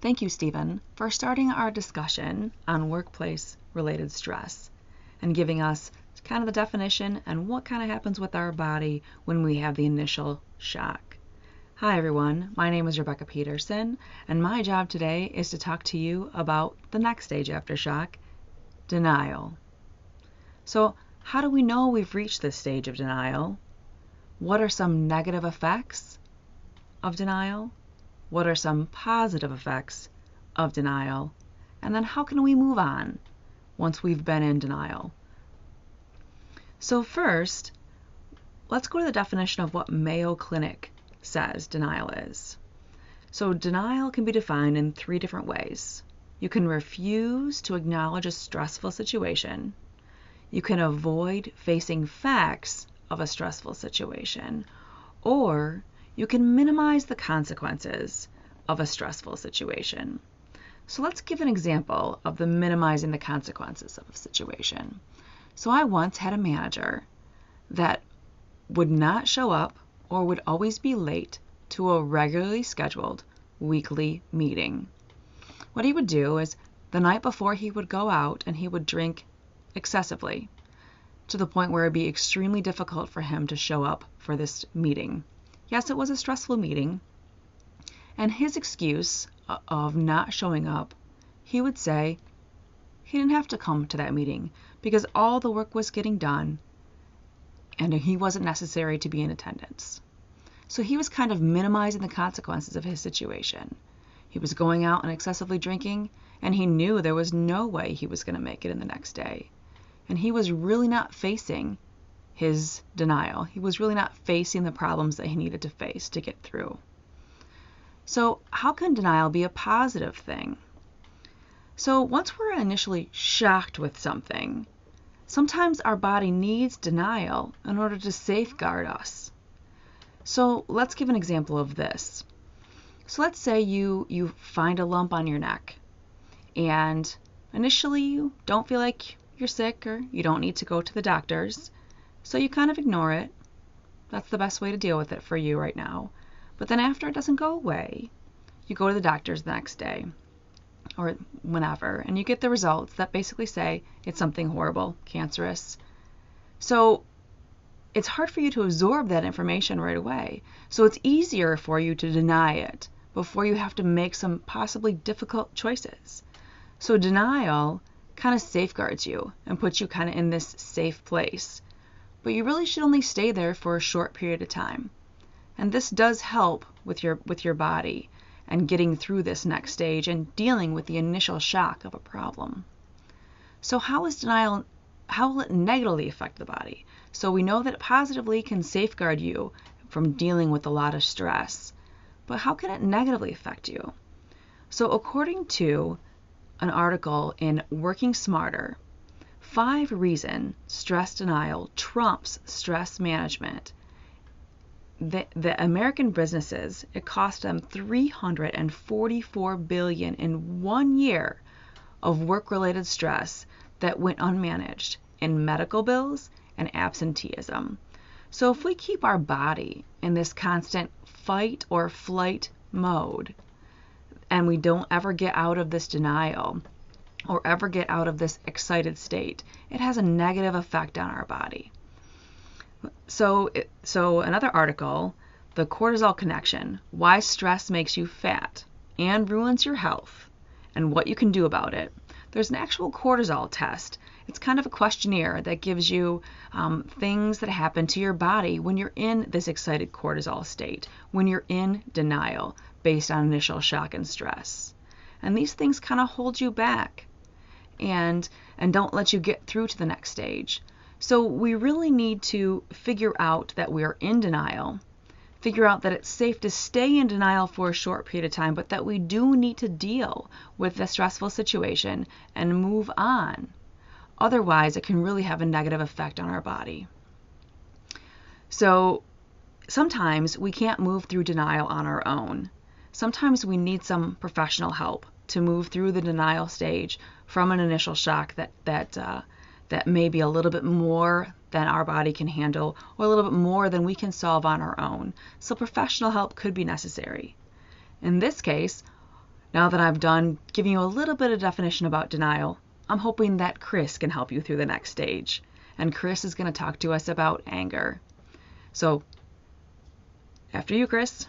Thank you, Stephen, for starting our discussion on workplace-related stress and giving us kind of the definition and what kind of happens with our body when we have the initial shock. Hi, everyone. My name is Rebecca Peterson, and my job today is to talk to you about the next stage after shock, denial. So, how do we know we've reached this stage of denial? What are some negative effects of denial? What are some positive effects of denial? And then how can we move on once we've been in denial? So first, let's go to the definition of what Mayo Clinic says denial is. So denial can be defined in 3 different ways. You can refuse to acknowledge a stressful situation. You can avoid facing facts of a stressful situation, or you can minimize the consequences of a stressful situation. So let's give an example of the minimizing the consequences of a situation. So I once had a manager that would not show up or would always be late to a regularly scheduled weekly meeting. What he would do is the night before he would go out and he would drink excessively to the point where it would be extremely difficult for him to show up for this meeting. Yes, it was a stressful meeting, and his excuse of not showing up, he would say he didn't have to come to that meeting because all the work was getting done and he wasn't necessary to be in attendance. So he was kind of minimizing the consequences of his situation. He was going out and excessively drinking, and he knew there was no way he was going to make it in the next day. And he was really not facing his denial. He was really not facing the problems that he needed to face to get through. So how can denial be a positive thing? So once we're initially shocked with something, sometimes our body needs denial in order to safeguard us. So let's give an example of this. So let's say you find a lump on your neck, and initially you don't feel like you're sick or you don't need to go to the doctors, so you kind of ignore it. That's the best way to deal with it for you right now. But then after it doesn't go away, you go to the doctors the next day or whenever, and you get the results that basically say it's something horrible, cancerous. So it's hard for you to absorb that information right away. So it's easier for you to deny it before you have to make some possibly difficult choices. So denial kind of safeguards you and puts you kind of in this safe place. But you really should only stay there for a short period of time. And this does help with your body and getting through this next stage and dealing with the initial shock of a problem. So how will it negatively affect the body? So we know that it positively can safeguard you from dealing with a lot of stress. But how can it negatively affect you? So according to an article in Working Smarter, 5 reasons stress denial trumps stress management. The American businesses, it cost them $344 billion in 1 year of work-related stress that went unmanaged in medical bills and absenteeism. So if we keep our body in this constant fight or flight mode, and we don't ever get out of this denial or ever get out of this excited state, it has a negative effect on our body. So another article, The Cortisol Connection, Why Stress Makes You Fat and Ruins Your Health, and What You Can Do About It. There's an actual cortisol test. It's kind of a questionnaire that gives you things that happen to your body when you're in this excited cortisol state, when you're in denial based on initial shock and stress. And these things kind of hold you back and don't let you get through to the next stage. So we really need to figure out that we're in denial, figure out that it's safe to stay in denial for a short period of time, but that we do need to deal with the stressful situation and move on. Otherwise, it can really have a negative effect on our body. So sometimes we can't move through denial on our own. Sometimes we need some professional help to move through the denial stage from an initial shock that may be a little bit more than our body can handle or a little bit more than we can solve on our own. So professional help could be necessary. In this case, Now that I've done giving you a little bit of definition about denial, I'm hoping that Chris can help you through the next stage. And Chris is going to talk to us about anger. So, after you, Chris.